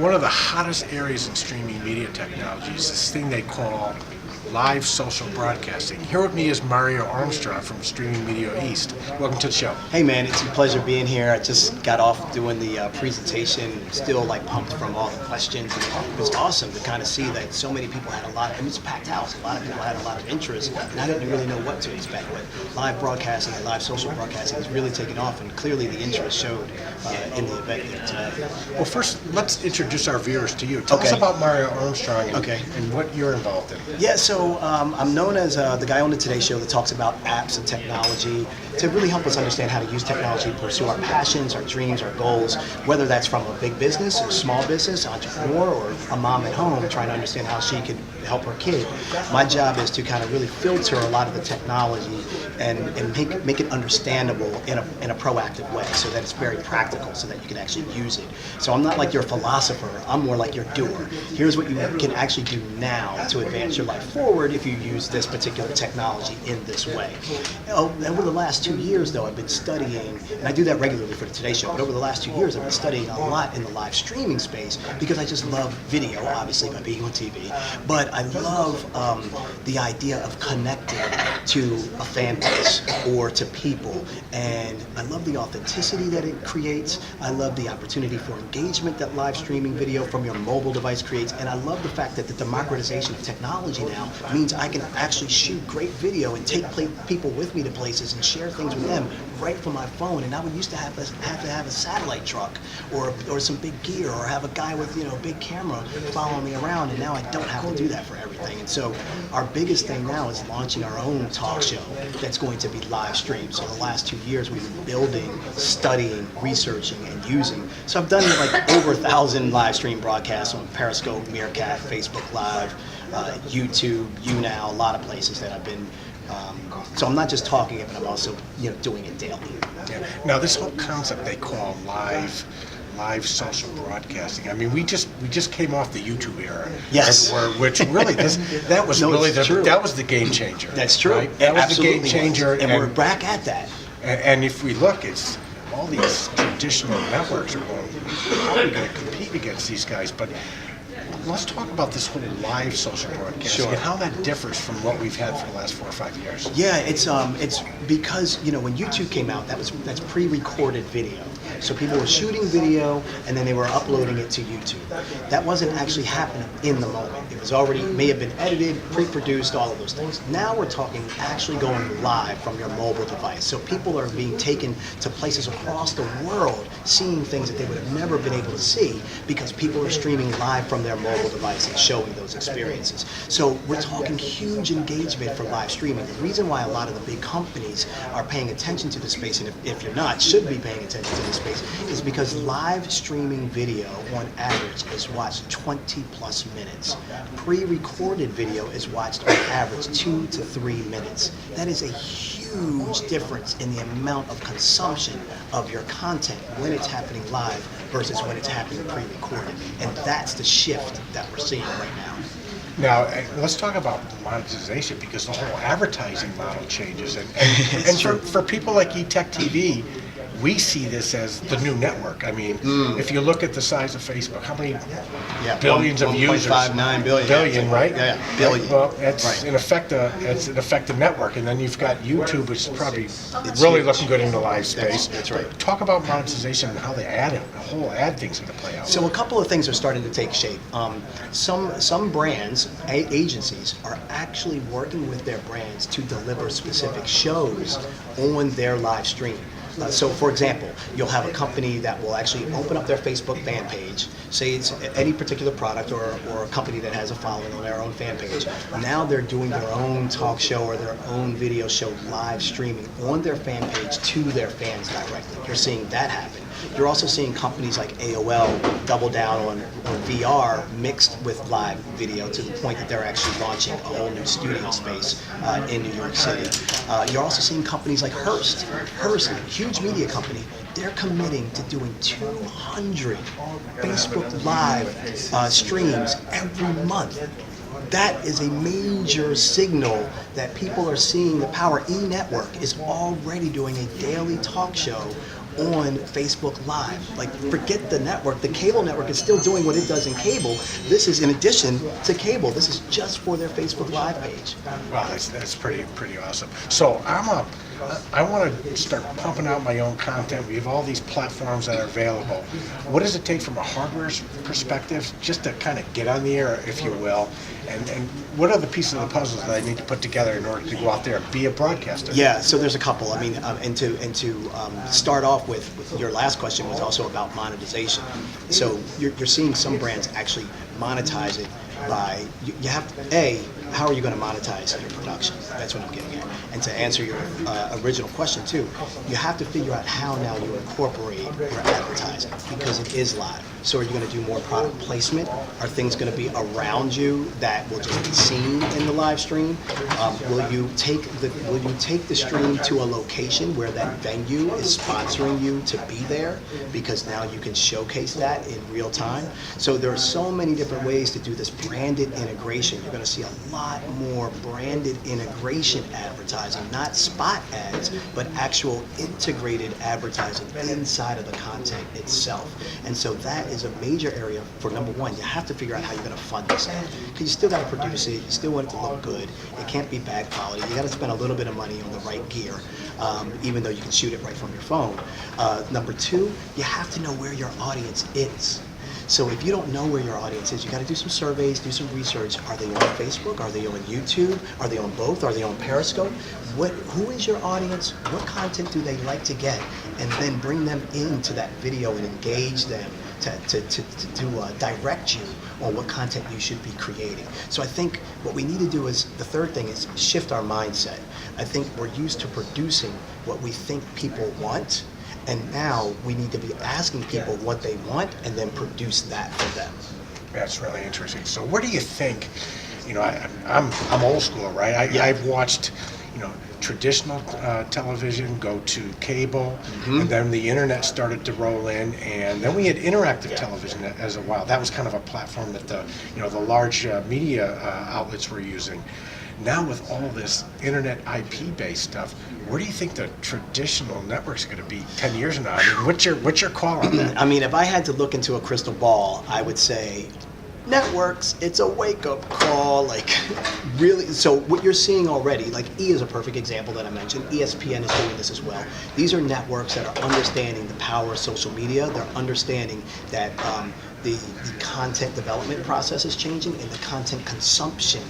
one of the hottest areas in streaming media technology is this thing they call live social broadcasting. Here with me is Mario Armstrong from Streaming Media East. Welcome to the show. Hey man, it's a pleasure being here. I just got off doing the presentation, still like pumped from all the questions. And it was awesome to kind of see that so many people had it's a packed house. A lot of people had a lot of interest, and I didn't really know what to expect. But live broadcasting and live social broadcasting is really taking off, and clearly the interest showed in the event here today. Well, first, let's introduce our viewers to you. Tell us about Mario Armstrong and what you're involved in. Yeah, so I'm known as the guy on the Today Show that talks about apps and technology to really help us understand how to use technology to pursue our passions, our dreams, our goals, whether that's from a big business, a small business, entrepreneur, or a mom at home trying to understand how she could help her kid. My job is to kind of really filter a lot of the technology and make it understandable in a proactive way so that it's very practical so that you can actually use it. So I'm not like your philosopher, I'm more like your doer. Here's what you can actually do now to advance your life forward if you use this particular technology in this way. Over the last 2 years though, I've been studying, and I do that regularly for the Today Show, but over the last 2 years I've been studying a lot in the live streaming space because I just love video, obviously by being on TV, but I love the idea of connecting to a fan base or to people, and I love the authenticity that it creates. I love the opportunity for engagement that live streaming video from your mobile device creates, and I love the fact that the democratization of technology now means I can actually shoot great video and take people with me to places and share things with them right from my phone. And I would used to have to have a satellite truck or some big gear or have a guy with a big camera following me around, and now I don't have to do that for everything. And so our biggest thing now is launching our own talk show that's going to be live streamed. So the last 2 years we've been building, studying, researching, and using. So I've done like over 1,000 live stream broadcasts on Periscope, Meerkat, Facebook Live, YouTube, YouNow, a lot of places that I've been. So I'm not just talking it, but I'm also doing it daily. Yeah. Now this whole concept they call live social broadcasting. I mean, we just came off the YouTube era. Yes. Which really that was the game changer. That's true. Right? That was the game changer, and we're back at that. And if we look, it's all these traditional networks are going, how are we going to compete against these guys? But let's talk about this whole live social broadcasting and how that differs from what we've had for the last 4 or 5 years. Yeah, it's because when YouTube came out, that's pre-recorded video. So people were shooting video and then they were uploading it to YouTube. That wasn't actually happening in the moment. It was already may have been edited, pre-produced, all of those things. Now we're talking actually going live from your mobile device. So people are being taken to places across the world, seeing things that they would have never been able to see because people are streaming live from their mobile device and showing those experiences. So we're talking huge engagement for live streaming. The reason why a lot of the big companies are paying attention to this space, and if you're not, should be paying attention to this space, is because live streaming video on average is watched 20 plus minutes. Pre-recorded video is watched on average 2 to 3 minutes. That is a huge difference in the amount of consumption of your content when it's happening live versus when it's happening pre-recorded. And that's the shift that we're seeing right now. Now, let's talk about monetization, because the whole advertising model changes. And for people like eTech TV, we see this as the new network. I mean, if you look at the size of Facebook, how many billions of users? 1.59 billion. Billion, right? Yeah, billion. Well, it's in effect a network, and then you've got YouTube, which is probably really looking good in the live space. That's right. Talk about monetization and how the whole ad thing's going to play out. So a couple of things are starting to take shape. Some brands, agencies, are actually working with their brands to deliver specific shows on their live stream. So for example, you'll have a company that will actually open up their Facebook fan page, say it's any particular product or a company that has a following on their own fan page. Now they're doing their own talk show or their own video show live streaming on their fan page to their fans directly. You're seeing that happen. You're also seeing companies like AOL double down on VR mixed with live video to the point that they're actually launching a whole new studio space in New York City. You're also seeing companies like Hearst. Hearst, huge media company, they're committing to doing 200 Facebook Live streams every month. That is a major signal that people are seeing the power. E! Network is already doing a daily talk show on Facebook Live. Like, forget the network. The cable network is still doing what it does in cable. This is in addition to cable. This is just for their Facebook Live page. Wow, that's pretty awesome. So I want to start pumping out my own content. We have all these platforms that are available. What does it take from a hardware perspective just to kind of get on the air, if you will? And what are the pieces of the puzzles that I need to put together in order to go out there and be a broadcaster? Yeah, so there's a couple. I mean, and to start off with your last question was also about monetization. So you're seeing some brands actually monetize it by, you have to, how are you going to monetize your production? That's what I'm getting at. And to answer your original question too, you have to figure out how now you incorporate your advertising, because it is live. So are you going to do more product placement? Are things going to be around you that will just be seen in the live stream? Will you take the stream to a location where that venue is sponsoring you to be there, because now you can showcase that in real time? So there are so many different ways to do this branded integration. You're going to see a lot more branded integration advertising, not spot ads, but actual integrated advertising inside of the content itself. And so that is a major area for, number one, you have to figure out how you're going to fund this, because you still got to produce it, you still want it to look good, it can't be bad quality, you got to spend a little bit of money on the right gear, even though you can shoot it right from your phone. Number two, you have to know where your audience is. So if you don't know where your audience is, you got to do some surveys, do some research. Are they on Facebook? Are they on YouTube? Are they on both? Are they on Periscope? Who is your audience? What content do they like to get? And then bring them into that video and engage them to direct you on what content you should be creating. So I think what we need to do is, the third thing is shift our mindset. I think we're used to producing what we think people want, and now we need to be asking people what they want and then produce that for them. That's really interesting. So where do you think, I'm old school, right? I've watched, traditional television go to cable, and then the internet started to roll in, and then we had interactive television as a while. That was kind of a platform that the large media outlets were using. Now with all this internet IP-based stuff, where do you think the traditional networks are going to be 10 years from now? I mean, what's your call on that? I mean, if I had to look into a crystal ball, I would say networks, it's a wake-up call, like, really. So what you're seeing already, like E is a perfect example that I mentioned. ESPN is doing this as well. These are networks that are understanding the power of social media. They're understanding that the content development process is changing, and the content consumption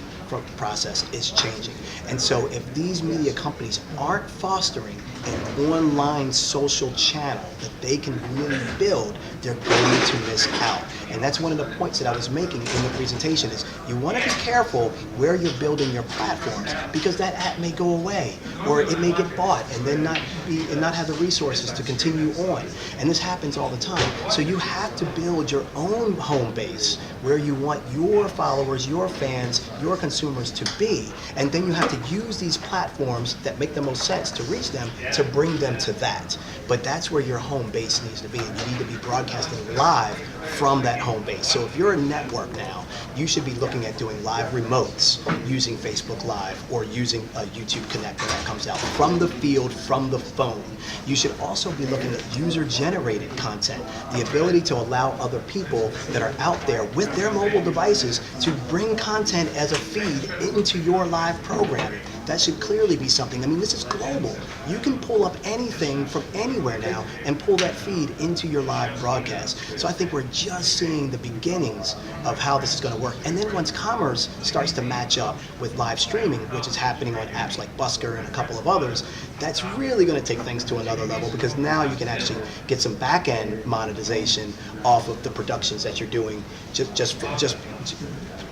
process is changing. And so if these media companies aren't fostering an online social channel that they can really build, they're going to miss out. And that's one of the points that I was making in the presentation, is you want to be careful where you're building your platforms, because that app may go away, or it may get bought and then not have the resources to continue on. And this happens all the time. So you have to build your own home base where you want your followers, your fans, your consumers to be. And then you have to use these platforms that make the most sense to reach them, to bring them to that. But that's where your home base needs to be, and you need to be broadcasting live from that home base. So if you're a network now, you should be looking at doing live remotes using Facebook Live, or using a YouTube connector that comes out from the field, from the phone. You should also be looking at user-generated content, the ability to allow other people that are out there with their mobile devices to bring content as a feed into your live programming. That should clearly be something. I mean, this is global. You can pull up anything from anywhere now and pull that feed into your live broadcast. So I think we're just seeing the beginnings of how this is going to work. And then once commerce starts to match up with live streaming, which is happening on apps like Busker and a couple of others, that's really going to take things to another level, because now you can actually get some back-end monetization off of the productions that you're doing, just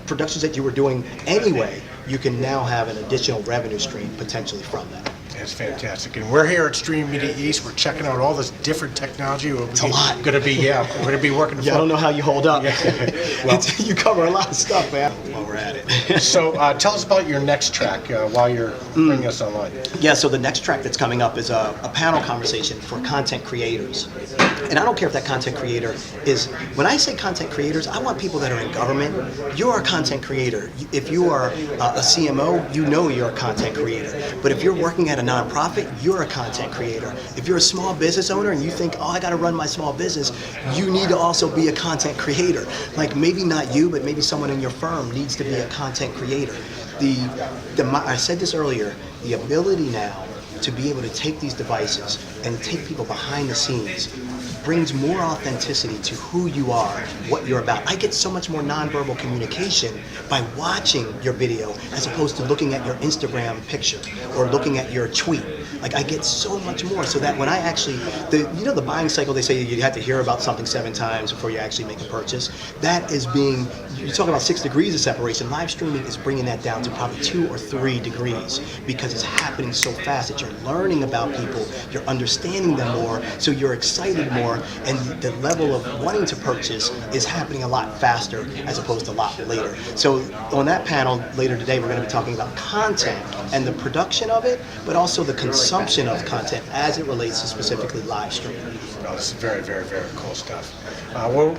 productions that you were doing anyway. You can now have an additional revenue stream potentially from that. It's fantastic. And we're here at Stream Media East. We're checking out all this different technology. It's a lot. We're going to be working. Yeah, I don't know how you hold up. Yeah. Well, you cover a lot of stuff, man, while we're at it. So tell us about your next track while you're bringing us online. Yeah, so the next track that's coming up is a panel conversation for content creators. And I don't care if that content creator is, when I say content creators, I want people that are in government. You're a content creator. If you are a CMO, you know you're a content creator. But if you're working at a nonprofit, you're a content creator. If you're a small business owner and you think, oh, I got to run my small business, you need to also be a content creator. Like maybe not you, but maybe someone in your firm needs to be a content creator. I said this earlier, the ability now to be able to take these devices and take people behind the scenes brings more authenticity to who you are, what you're about. I get so much more nonverbal communication by watching your video as opposed to looking at your Instagram picture or looking at your tweet. Like I get so much more, so that when I actually, the buying cycle, they say you have to hear about something 7 times before you actually make a purchase. That is being, you're talking about 6 degrees of separation. Live streaming is bringing that down to probably 2 or 3 degrees because it's happening so fast that you're learning about people, you're understanding them more, so you're excited more, and the level of wanting to purchase is happening a lot faster as opposed to a lot later. So on that panel later today, we're going to be talking about content and the production of it, but also the consumption of content as it relates to specifically live streaming. No, this is very, very, very cool stuff.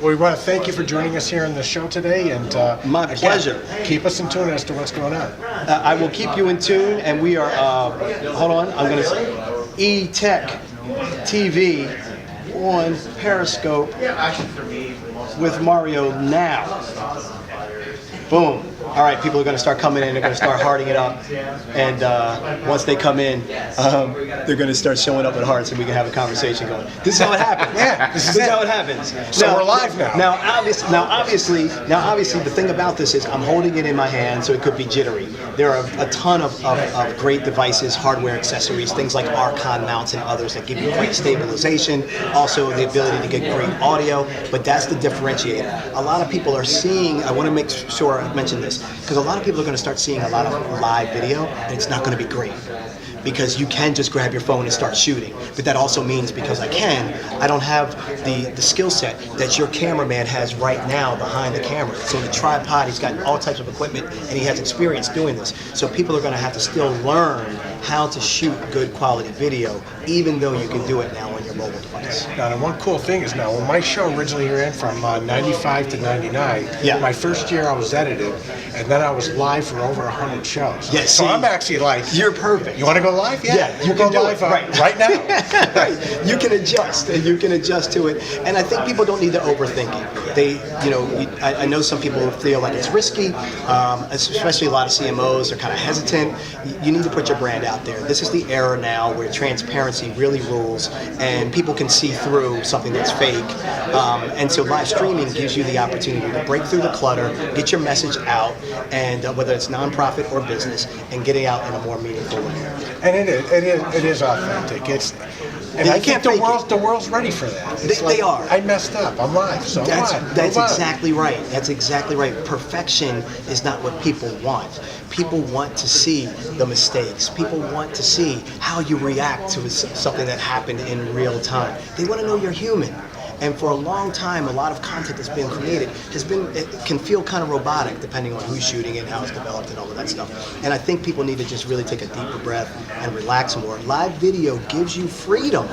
We want to thank you for joining us here on the show today, and My again, pleasure. Keep us in tune as to what's going on. I will keep you in tune, and we are, hold on, I'm going to say E-Tech TV on Periscope with Mario now. Boom. All right, people are going to start coming in. They're going to start hearting it up. And once they come in, they're going to start showing up with hearts, and we can have a conversation going. This is how it happens. Yeah, this is how it happens. So we're live now. Now, obviously, the thing about this is I'm holding it in my hand, so it could be jittery. There are a ton of great devices, hardware accessories, things like Archon mounts and others that give you great stabilization, also the ability to get great audio, but that's the differentiator. A lot of people are seeing, I want to make sure I mention this, because a lot of people are going to start seeing a lot of live video, and it's not going to be great. Because you can just grab your phone and start shooting. But that also means because I don't have the skill set that your cameraman has right now behind the camera. So the tripod, he's got all types of equipment, and he has experience doing this. So people are going to have to still learn how to shoot good quality video, even though you can do it now on your mobile device. Now, the one cool thing is now, when my show originally ran from 95 to 99, Yeah. my first year I was edited, and then I was live for over 100 shows. Yes, so see, I'm actually like, you're perfect. You want to go live? Yeah, you we'll can go do live it. Right. right now. Right. You can adjust, and you can adjust to it. And I think people don't need to overthink it. I know some people feel like it's risky, especially a lot of CMOs are kind of hesitant. You need to put your brand out there. This is the era now where transparency really rules, and people can see through something that's fake. And so live streaming gives you the opportunity to break through the clutter, get your message out, and whether it's nonprofit or business, and get it out in a more meaningful way. And it is authentic. And Yeah, I you think can't the world's ready for that. It's They are. I messed up. I'm live. So That's Move on. exactly right. That's exactly right. Perfection is not what people want. People want to see the mistakes. People want to see how you react to something that happened in real time. They want to know you're human. And for a long time, a lot of content that's been created it can feel kind of robotic depending on who's shooting it, how it's developed, and all of that stuff. And I think people need to just really take a deeper breath and relax more. Live video gives you freedom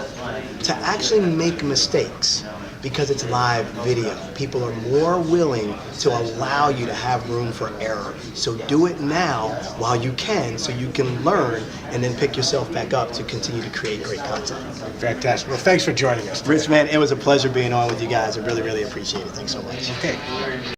to actually make mistakes because it's live video. People are more willing to allow you to have room for error. So do it now while you can, so you can learn and then pick yourself back up to continue to create great content. Fantastic. Well, thanks for joining us today. Rich, man, it was a pleasure being on with you guys. I really, really appreciate it. Thanks so much. Okay.